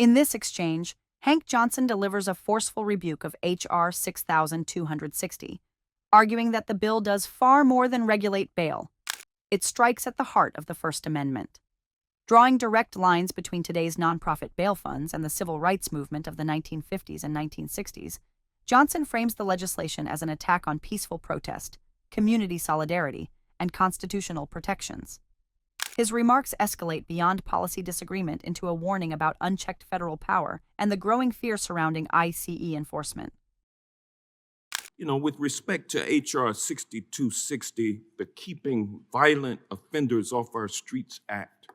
In this exchange, Hank Johnson delivers a forceful rebuke of H.R. 6260, arguing that the bill does far more than regulate bail. It strikes at the heart of the First Amendment. Drawing direct lines between today's nonprofit bail funds and the civil rights movement of the 1950s and 1960s, Johnson frames the legislation as an attack on peaceful protest, community solidarity, and constitutional protections. His remarks escalate beyond policy disagreement into a warning about unchecked federal power and the growing fear surrounding ICE enforcement. With respect to H.R. 6260, the Keeping Violent Offenders Off Our Streets Act,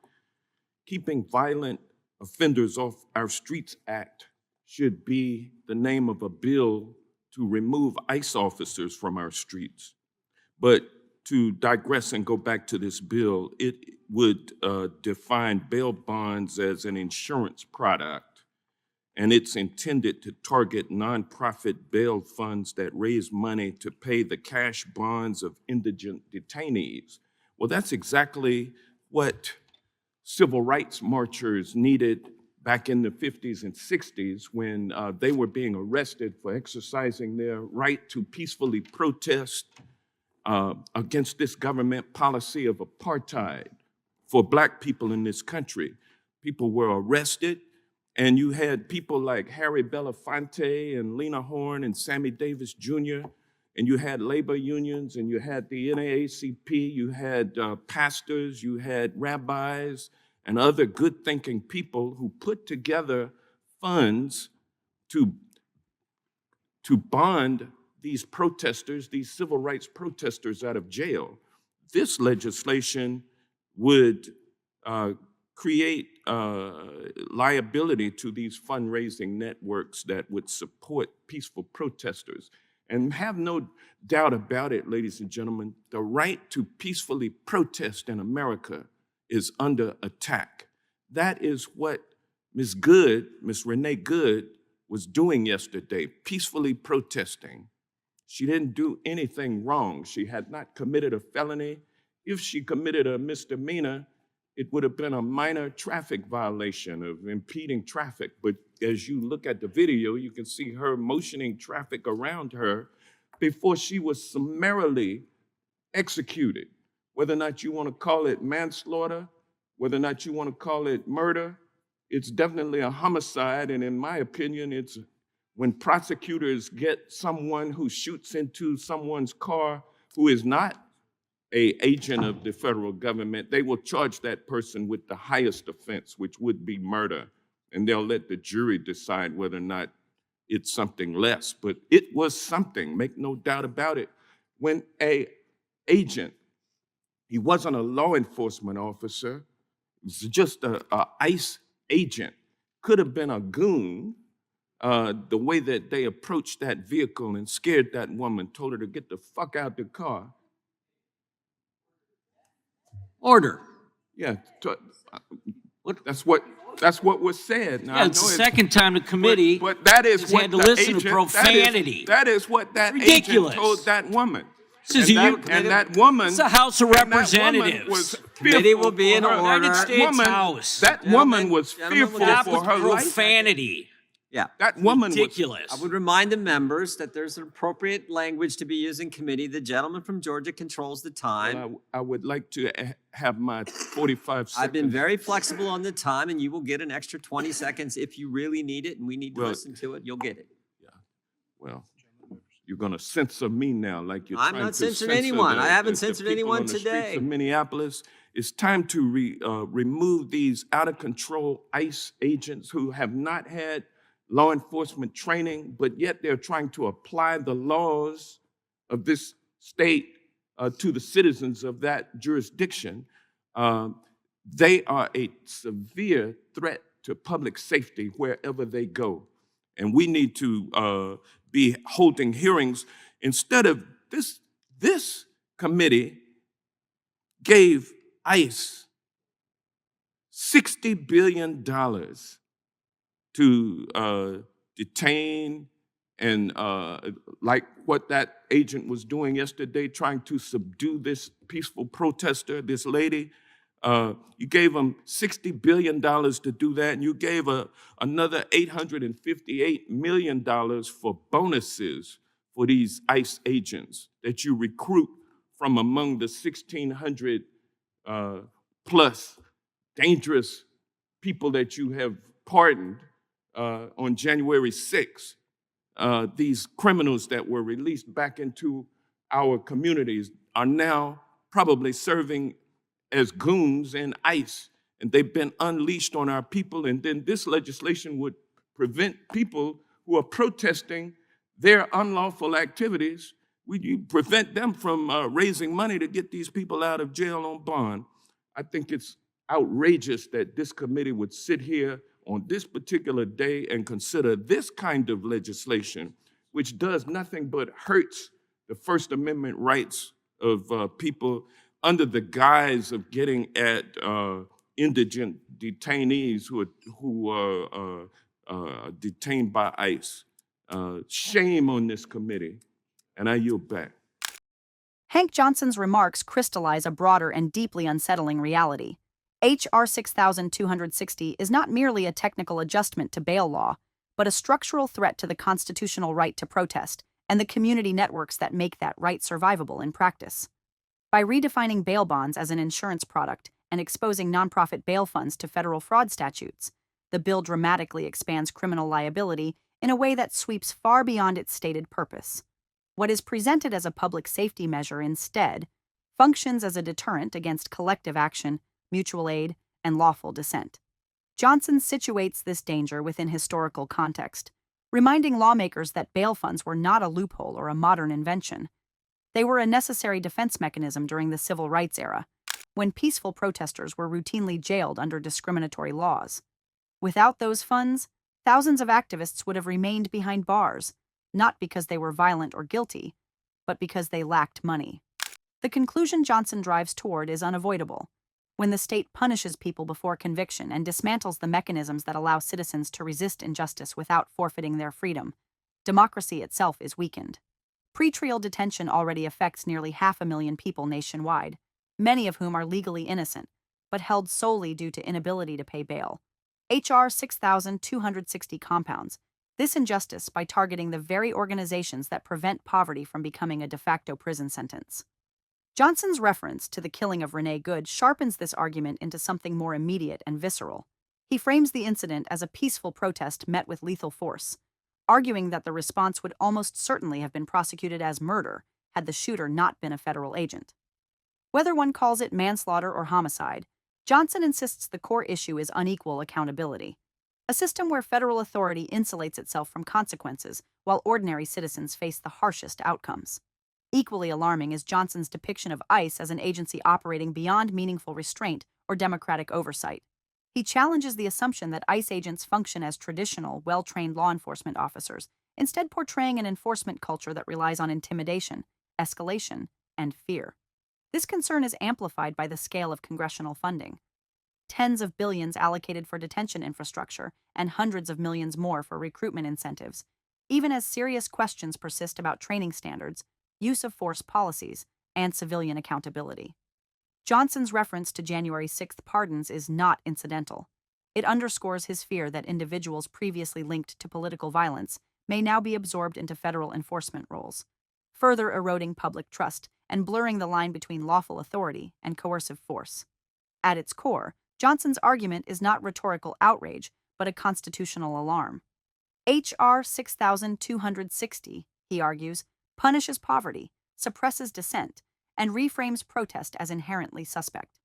Keeping Violent Offenders Off Our Streets Act should be the name of a bill to remove ICE officers from our streets. But to digress and go back to this bill, it would define bail bonds as an insurance product, and it's intended to target nonprofit bail funds that raise money to pay the cash bonds of indigent detainees. Well, that's exactly what civil rights marchers needed back in the 50s and 60s when they were being arrested for exercising their right to peacefully protest against this government policy of apartheid for Black people in this country. People were arrested, and you had people like Harry Belafonte and Lena Horne and Sammy Davis Jr., and you had labor unions, and you had the NAACP, you had pastors, you had rabbis, and other good-thinking people who put together funds to bond these protesters, these civil rights protesters out of jail. This legislation would create liability to these fundraising networks that would support peaceful protesters. And have no doubt about it, ladies and gentlemen, the right to peacefully protest in America is under attack. That is what Ms. Renee Good, was doing yesterday, peacefully protesting. She didn't do anything wrong. She had not committed a felony. If she committed a misdemeanor, it would have been a minor traffic violation of impeding traffic. But as you look at the video, you can see her motioning traffic around her before she was summarily executed. Whether or not you want to call it manslaughter, whether or not you want to call it murder, it's definitely a homicide. And in my opinion, it's when prosecutors get someone who shoots into someone's car who is not an agent of the federal government, they will charge that person with the highest offense, which would be murder. And they'll let the jury decide whether or not it's something less. But it was something, make no doubt about it. When an agent, he wasn't a law enforcement officer, he was just a ICE agent, could have been a goon. The way that they approached that vehicle and scared that woman, told her to get the fuck out the car. Order. Yeah, that's what was said. Now, Yeah, it's the second time the committee but that is has what had to the listen agent, to profanity. That is what that Ridiculous. agent told that woman. This is That woman. It's the House of Representatives. Committee will be in order. United States House. That woman was fearful Stop for with her life. profanity. Yeah. That woman Ridiculous. I would remind the members that there's appropriate language to be used in committee. The gentleman from Georgia controls the time. I would like to have my 45 seconds. I've been very flexible on the time, and you will get an extra 20 seconds if you really need it, and we need to listen to it. You'll get it. Yeah. Well, you're going to censor me now, like you're I'm trying not to censoring censor anyone. I haven't the censored people anyone on the today. Streets of Minneapolis. It's time to remove these out of control ICE agents who have not had law enforcement training, but yet they're trying to apply the laws of this state to the citizens of that jurisdiction. They are a severe threat to public safety wherever they go. And we need to be holding hearings. Instead of this committee gave ICE $60 billion to detain and like what that agent was doing yesterday, trying to subdue this peaceful protester, this lady. You gave them $60 billion to do that, and you gave another $858 million for bonuses for these ICE agents that you recruit from among the 1,600 plus dangerous people that you have pardoned on January 6th. These criminals that were released back into our communities are now probably serving as goons in ICE, and they've been unleashed on our people. And then this legislation would prevent people who are protesting their unlawful activities. We prevent them from raising money to get these people out of jail on bond. I think it's outrageous that this committee would sit here on this particular day and consider this kind of legislation, which does nothing but hurts the First Amendment rights of people under the guise of getting at indigent detainees who are detained by ICE. Shame on this committee, and I yield back. Hank Johnson's remarks crystallize a broader and deeply unsettling reality. H.R. 6260 is not merely a technical adjustment to bail law, but a structural threat to the constitutional right to protest and the community networks that make that right survivable in practice. By redefining bail bonds as an insurance product and exposing nonprofit bail funds to federal fraud statutes, the bill dramatically expands criminal liability in a way that sweeps far beyond its stated purpose. What is presented as a public safety measure instead functions as a deterrent against collective action, mutual aid, and lawful dissent. Johnson situates this danger within historical context, reminding lawmakers that bail funds were not a loophole or a modern invention. They were a necessary defense mechanism during the civil rights era, when peaceful protesters were routinely jailed under discriminatory laws. Without those funds, thousands of activists would have remained behind bars, not because they were violent or guilty, but because they lacked money. The conclusion Johnson drives toward is unavoidable. When the state punishes people before conviction and dismantles the mechanisms that allow citizens to resist injustice without forfeiting their freedom, democracy itself is weakened. Pretrial detention already affects nearly 500,000 people nationwide, many of whom are legally innocent, but held solely due to inability to pay bail. H.R. 6260 compounds this injustice by targeting the very organizations that prevent poverty from becoming a de facto prison sentence. Johnson's reference to the killing of Renee Good sharpens this argument into something more immediate and visceral. He frames the incident as a peaceful protest met with lethal force, arguing that the response would almost certainly have been prosecuted as murder had the shooter not been a federal agent. Whether one calls it manslaughter or homicide, Johnson insists the core issue is unequal accountability, a system where federal authority insulates itself from consequences while ordinary citizens face the harshest outcomes. Equally alarming is Johnson's depiction of ICE as an agency operating beyond meaningful restraint or democratic oversight. He challenges the assumption that ICE agents function as traditional, well-trained law enforcement officers, instead portraying an enforcement culture that relies on intimidation, escalation, and fear. This concern is amplified by the scale of congressional funding. Tens of billions allocated for detention infrastructure and hundreds of millions more for recruitment incentives, even as serious questions persist about training standards, use of force policies, and civilian accountability. Johnson's reference to January 6th pardons is not incidental. It underscores his fear that individuals previously linked to political violence may now be absorbed into federal enforcement roles, further eroding public trust and blurring the line between lawful authority and coercive force. At its core, Johnson's argument is not rhetorical outrage, but a constitutional alarm. H.R. 6260, he argues, punishes poverty, suppresses dissent, and reframes protest as inherently suspect.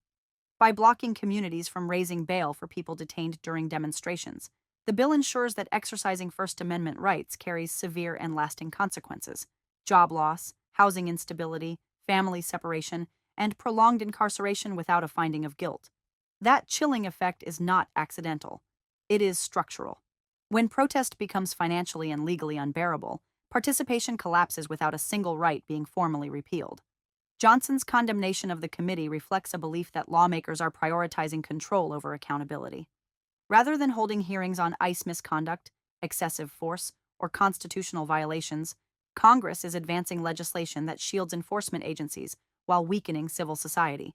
By blocking communities from raising bail for people detained during demonstrations, the bill ensures that exercising First Amendment rights carries severe and lasting consequences: job loss, housing instability, family separation, and prolonged incarceration without a finding of guilt. That chilling effect is not accidental. It is structural. When protest becomes financially and legally unbearable, participation collapses without a single right being formally repealed. Johnson's condemnation of the committee reflects a belief that lawmakers are prioritizing control over accountability. Rather than holding hearings on ICE misconduct, excessive force, or constitutional violations, Congress is advancing legislation that shields enforcement agencies while weakening civil society.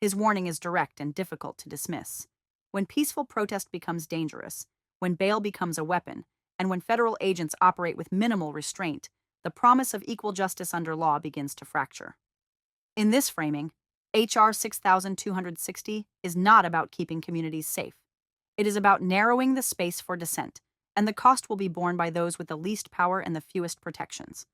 His warning is direct and difficult to dismiss. When peaceful protest becomes dangerous, when bail becomes a weapon, and when federal agents operate with minimal restraint, the promise of equal justice under law begins to fracture. In this framing, H.R. 6260 is not about keeping communities safe. It is about narrowing the space for dissent, and the cost will be borne by those with the least power and the fewest protections.